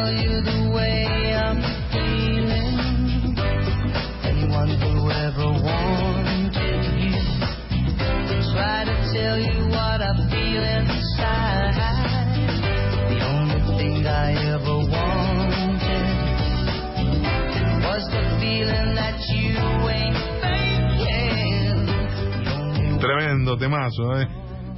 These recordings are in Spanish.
tell you the way I'm feeling. Anyone who ever wanted you, try to tell you what I feel inside. The only thing I ever wanted was the feeling that you ain't faking. Tremendo temazo,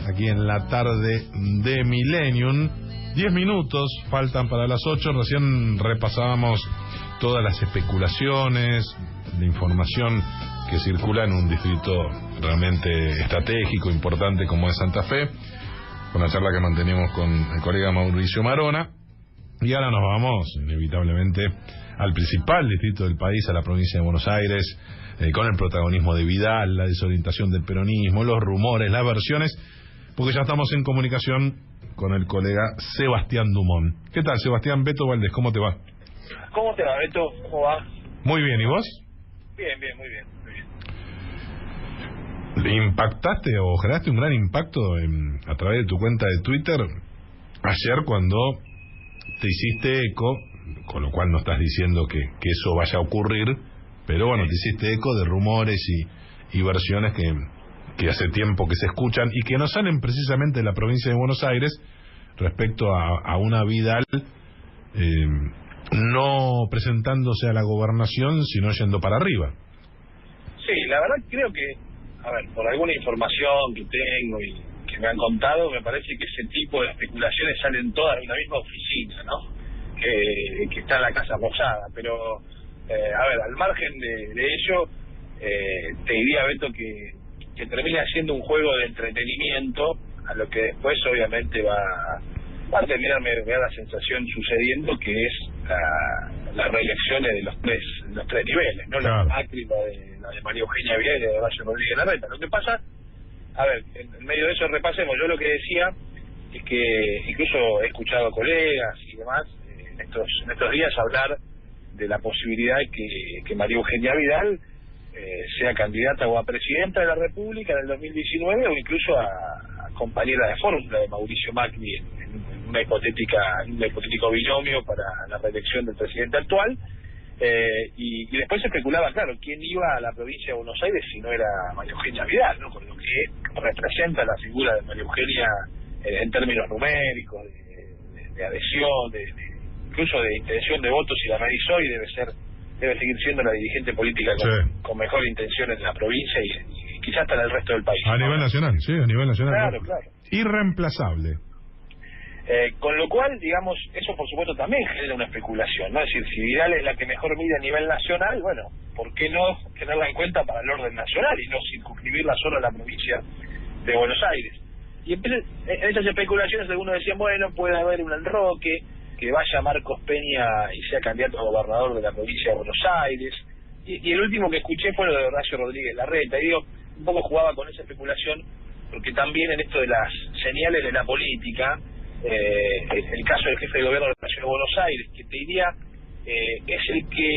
aquí en la tarde de Millennium. 10 minutos faltan para las 8. Recién repasábamos todas las especulaciones, la información que circula en un distrito realmente estratégico, importante como es Santa Fe, con la charla que mantenemos con el colega Mauricio Marona. Y ahora nos vamos inevitablemente al principal distrito del país, a la provincia de Buenos Aires, con el protagonismo de Vidal, la desorientación del peronismo, los rumores, las versiones, porque ya estamos en comunicación con el colega Sebastián Dumont. ¿Qué tal, Sebastián? Beto Valdés, ¿cómo te va? ¿Cómo te va, Beto? ¿Cómo va? Muy bien, ¿y vos? Bien, muy bien. ¿Le impactaste o generaste un gran impacto a través de tu cuenta de Twitter ayer cuando te hiciste eco, con lo cual no estás diciendo que eso vaya a ocurrir, pero bueno, te hiciste eco de rumores y versiones que hace tiempo que se escuchan y que no salen precisamente de la provincia de Buenos Aires respecto a una Vidal no presentándose a la gobernación, sino yendo para arriba? Sí, la verdad creo que, a ver, por alguna información que tengo y que me han contado, me parece que ese tipo de especulaciones salen todas de una misma oficina, ¿no? Que está en la Casa Rosada, pero, a ver, al margen de ello, te diría, Beto, que termina siendo un juego de entretenimiento, a lo que después obviamente va a terminar, me da la sensación sucediendo, que es la reelección de los tres niveles, ¿no? Claro. La Macri, la de María Eugenia Vidal y la de Horacio Rodríguez Larreta. Lo que pasa, a ver, en medio de eso repasemos, yo lo que decía es que incluso he escuchado a colegas y demás en estos días hablar de la posibilidad de que María Eugenia Vidal sea candidata o a presidenta de la República en el 2019 o incluso a compañera de fórmula de Mauricio Macri en un hipotético binomio para la reelección del presidente actual. Y después se especulaba, claro, quién iba a la provincia de Buenos Aires si no era María Eugenia Vidal, ¿no? Con lo que representa la figura de María Eugenia en términos numéricos, de adhesión, incluso de intención de votos, si la realizó, y debe seguir siendo la dirigente política con mejor intención en la provincia y quizás hasta en el resto del país. A nivel nacional, sí, a nivel nacional. Claro. Irreemplazable. Con lo cual, digamos, eso por supuesto también genera una especulación, ¿no? Es decir, si Vidal es la que mejor mide a nivel nacional, bueno, ¿por qué no tenerla en cuenta para el orden nacional y no circunscribirla solo a la provincia de Buenos Aires? Y entonces, en esas especulaciones algunos decían, bueno, puede haber un enroque, que vaya Marcos Peña y sea candidato a gobernador de la provincia de Buenos Aires. Y el último que escuché fue lo de Horacio Rodríguez Larreta. Y digo, un poco jugaba con esa especulación, porque también en esto de las señales de la política, el caso del jefe de gobierno de la Ciudad de Buenos Aires, que te diría, es el que,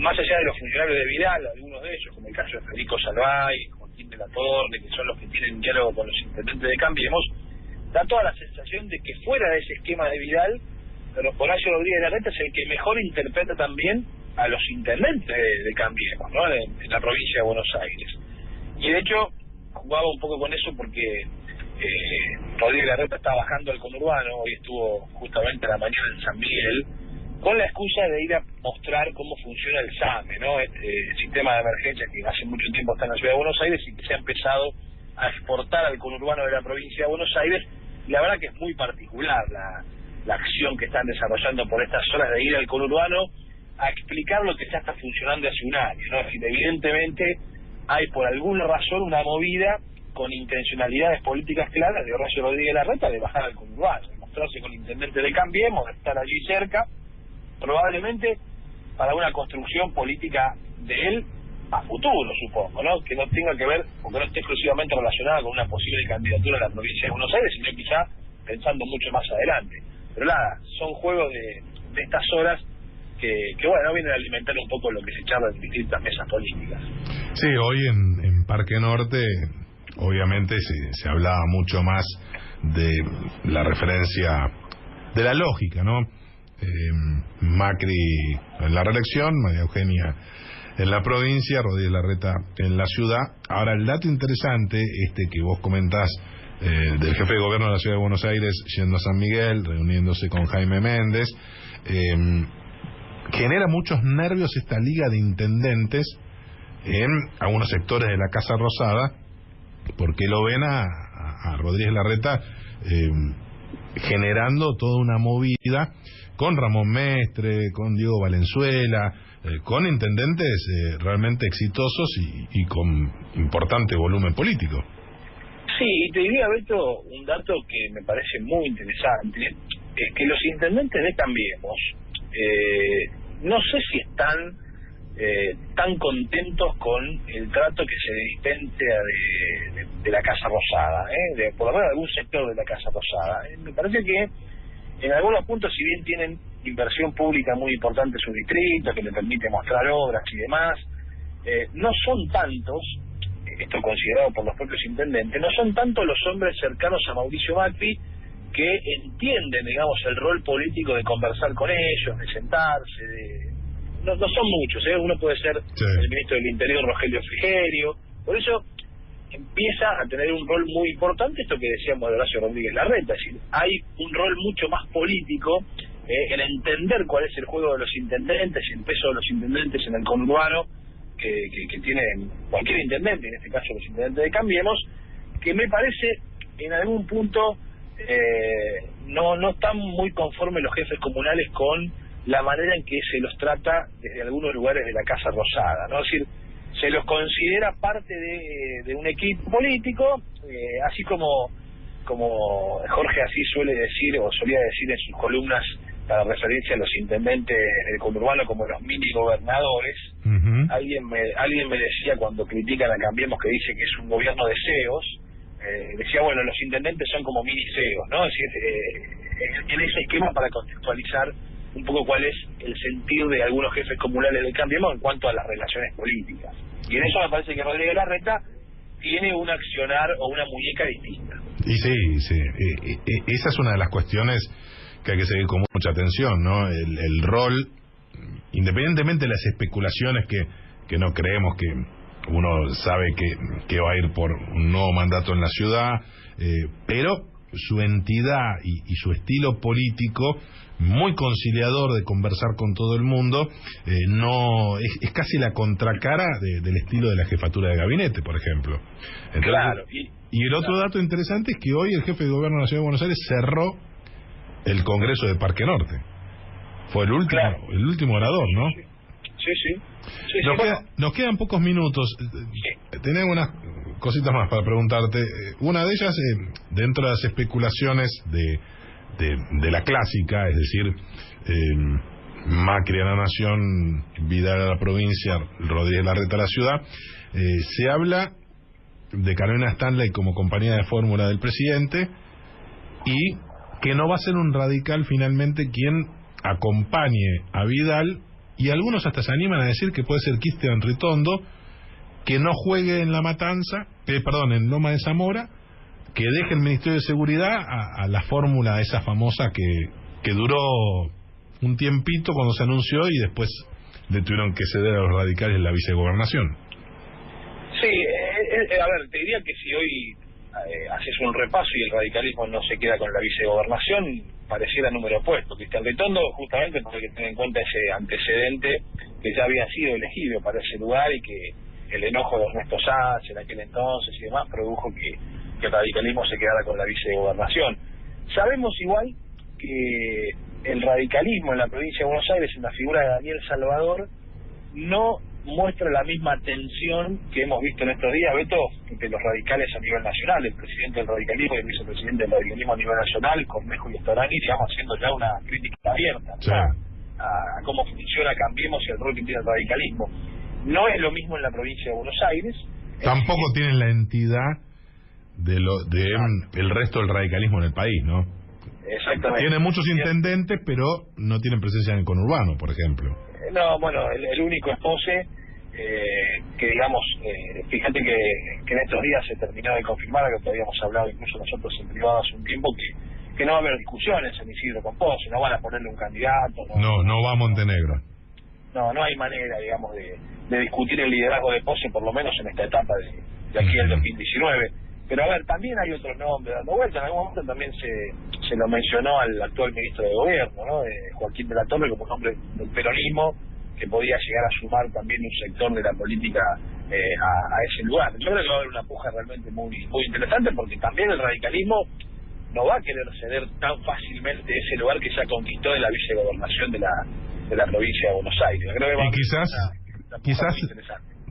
más allá de los funcionarios de Vidal, algunos de ellos, como el caso de Federico Salvay, Joaquín de la Torre, que son los que tienen diálogo con los intendentes de Cambiemos, da toda la sensación de que fuera de ese esquema de Vidal, pero Horacio Rodríguez Larreta es el que mejor interpreta también a los intendentes de Cambiemos, ¿no? En la provincia de Buenos Aires. Y de hecho, jugaba un poco con eso porque Rodríguez Larreta está bajando al conurbano, hoy estuvo justamente a la mañana en San Miguel, con la excusa de ir a mostrar cómo funciona el SAME, ¿no? Este sistema de emergencia que hace mucho tiempo está en la Ciudad de Buenos Aires y que se ha empezado a exportar al conurbano de la provincia de Buenos Aires. Y la verdad que es muy particular la acción que están desarrollando por estas zonas de ir al conurbano a explicar lo que ya está funcionando hace un año, ¿no? Es decir, evidentemente hay por alguna razón una movida con intencionalidades políticas claras de Horacio Rodríguez Larreta de bajar al conurbano, de mostrarse con el intendente de Cambiemos, de estar allí cerca, probablemente para una construcción política de él a futuro, supongo, ¿no? Que no tenga que ver, o que no esté exclusivamente relacionada con una posible candidatura a la provincia de Buenos Aires, sino quizá pensando mucho más adelante. Pero nada, son juegos de estas horas que bueno, vienen a alimentar un poco lo que se charla en distintas mesas políticas. Sí, hoy en Parque Norte, obviamente se hablaba mucho más de la referencia, de la lógica, ¿no? Macri en la reelección, María Eugenia en la provincia, Rodríguez Larreta en la ciudad. Ahora, el dato interesante, que vos comentás, del jefe de gobierno de la ciudad de Buenos Aires yendo a San Miguel, reuniéndose con Jaime Méndez, genera muchos nervios esta liga de intendentes en algunos sectores de la Casa Rosada, porque lo ven a Rodríguez Larreta generando toda una movida con Ramón Mestre, con Diego Valenzuela, con intendentes realmente exitosos y con importante volumen político. Sí, y te diría, Beto, un dato que me parece muy interesante, es que los intendentes de Cambiemos, no sé si están tan contentos con el trato que se dispensa de la Casa Rosada, por lo menos de algún sector de la Casa Rosada. Me parece que en algunos puntos, si bien tienen inversión pública muy importante en sus distritos, que le permite mostrar obras y demás, no son tantos, esto considerado por los propios intendentes, no son tantos los hombres cercanos a Mauricio Macri que entienden, digamos, el rol político de conversar con ellos, de sentarse, no son muchos, uno puede ser el ministro del Interior, Rogelio Frigerio. Por eso empieza a tener un rol muy importante esto que decíamos de Horacio Rodríguez Larreta, es decir, hay un rol mucho más político en entender cuál es el juego de los intendentes y el peso de los intendentes en el conurbano que tiene cualquier intendente, en este caso los intendentes de Cambiemos, que me parece en algún punto no están muy conformes los jefes comunales con la manera en que se los trata desde algunos lugares de la Casa Rosada, ¿no? Es decir, se los considera parte de un equipo político, así como Jorge así suele decir o solía decir en sus columnas para referirse a los intendentes del conurbano como los mini gobernadores. Alguien me decía cuando critican a Cambiemos, que dice que es un gobierno de CEOs, decía, bueno, los intendentes son como mini CEOs, ¿no? Es decir, en ese esquema, para contextualizar un poco cuál es el sentir de algunos jefes comunales del Cambiemos en cuanto a las relaciones políticas. Y en eso me parece que Rodríguez Larreta tiene un accionar o una muñeca distinta. Y sí, esa es una de las cuestiones que hay que seguir con mucha atención, ¿no? El rol, independientemente de las especulaciones que no creemos, que uno sabe que va a ir por un nuevo mandato en la ciudad, pero su entidad y su estilo político muy conciliador de conversar con todo el mundo, no es casi la contracara del estilo de la jefatura de gabinete, por ejemplo. Entonces, claro. Y el otro dato interesante es que hoy el jefe de gobierno de la Ciudad de Buenos Aires cerró el Congreso de Parque Norte. Fue el último orador, ¿no? Sí. Nos quedan pocos minutos. Tenemos unas cositas más para preguntarte. Una de ellas, dentro de las especulaciones de la clásica, es decir, Macri a la Nación, Vidal a la provincia, Rodríguez Larreta a la ciudad, se habla de Carolina Stanley como compañía de fórmula del presidente y que no va a ser un radical finalmente quien acompañe a Vidal, y algunos hasta se animan a decir que puede ser Cristian Ritondo, que no juegue en La Matanza, en Loma de Zamora, que deje el Ministerio de Seguridad a la fórmula esa famosa que duró un tiempito cuando se anunció y después le tuvieron que ceder a los radicales la vicegobernación. Sí, a ver, te diría que si hoy haces un repaso y el radicalismo no se queda con la vicegobernación, pareciera número opuesto. Cristian Ritondo, justamente porque hay que tener en cuenta ese antecedente que ya había sido elegido para ese lugar y que el enojo de Ernesto Sanz en aquel entonces y demás produjo que el radicalismo se quedara con la vicegobernación. Sabemos igual que el radicalismo en la provincia de Buenos Aires, en la figura de Daniel Salvador, no muestra la misma tensión que hemos visto en estos días, Beto, entre los radicales a nivel nacional, el presidente del radicalismo y el vicepresidente del radicalismo a nivel nacional, Cornejo y Storani, digamos, haciendo ya una crítica abierta, sí, a cómo funciona Cambiemos y el rol que tiene el radicalismo. No es lo mismo en la provincia de Buenos Aires. Tampoco tienen la entidad de el resto del radicalismo en el país, ¿no? Exactamente. Tienen muchos intendentes, pero no tienen presencia en el conurbano, por ejemplo. No, bueno, el único es Pose, que digamos, fíjate que en estos días se terminó de confirmar, que habíamos hablado incluso nosotros en privado hace un tiempo, que no va a haber discusiones en Isidro con Pose, no van a ponerle un candidato. No va a Montenegro. No hay manera, digamos, de discutir el liderazgo de Pose, por lo menos en esta etapa de aquí al 2019. Pero a ver, también hay otros nombres dando vuelta. En algún momento también se lo mencionó al actual ministro de Gobierno, ¿no? Joaquín de la Torre, como un hombre del peronismo que podía llegar a sumar también un sector de la política a ese lugar. Yo creo que va a haber una puja realmente muy interesante, porque también el radicalismo no va a querer ceder tan fácilmente ese lugar que ya conquistó de la vicegobernación de la provincia de Buenos Aires. Creo que va y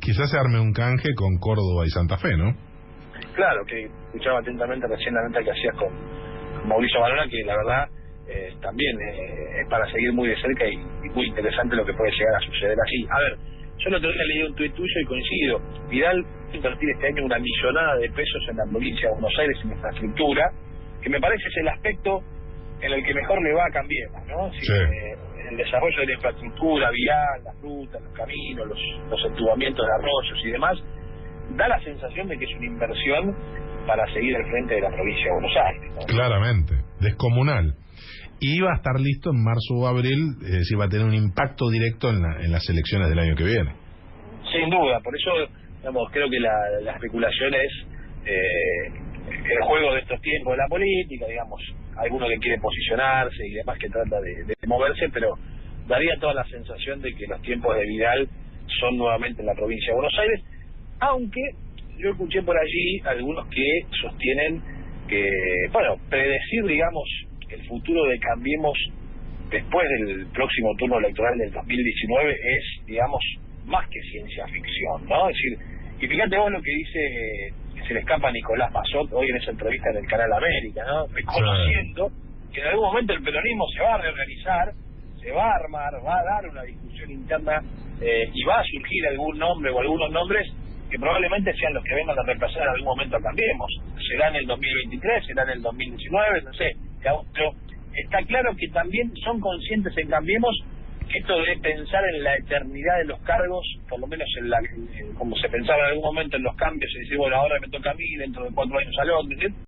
quizás se arme un canje con Córdoba y Santa Fe, ¿no? Claro, que escuchaba atentamente recién la nota que hacías con Mauricio Barona, que la verdad también es para seguir muy de cerca y muy interesante lo que puede llegar a suceder así. A ver, yo el otro día leí un tuit tuyo y coincido. Vidal va a invertir este año una millonada de pesos en la provincia de Buenos Aires en infraestructura, que me parece es el aspecto en el que mejor le va a Cambiemos, ¿no? Sí. El desarrollo de la infraestructura vial, las rutas, los caminos, los entubamientos de arroyos y demás, da la sensación de que es una inversión para seguir al frente de la provincia de Buenos Aires, ¿no? Claramente, descomunal. Y va a estar listo en marzo o abril, es decir, va a tener un impacto directo en las elecciones del año que viene. Sin duda, por eso, digamos, creo que la especulación es el juego de estos tiempos de la política, digamos, alguno que quiere posicionarse y demás que trata de moverse, pero daría toda la sensación de que los tiempos de Vidal son nuevamente en la provincia de Buenos Aires, aunque yo escuché por allí algunos que sostienen que, bueno, predecir, digamos, el futuro de Cambiemos después del próximo turno electoral del 2019 es, digamos, más que ciencia ficción, ¿no? Es decir, y fíjate vos lo que dice, que se le escapa a Nicolás Mazot hoy en esa entrevista en el Canal América, ¿no? Reconociendo que en algún momento el peronismo se va a reorganizar, se va a armar, va a dar una discusión interna y va a surgir algún nombre o algunos nombres que probablemente sean los que vengan a reemplazar en algún momento a Cambiemos. Será en el 2023, será en el 2019, no sé. Pero está claro que también son conscientes en Cambiemos que esto de pensar en la eternidad de los cargos, por lo menos como se pensaba en algún momento en los cambios, y decir, bueno, ahora me toca a mí, dentro de 4 años al otro,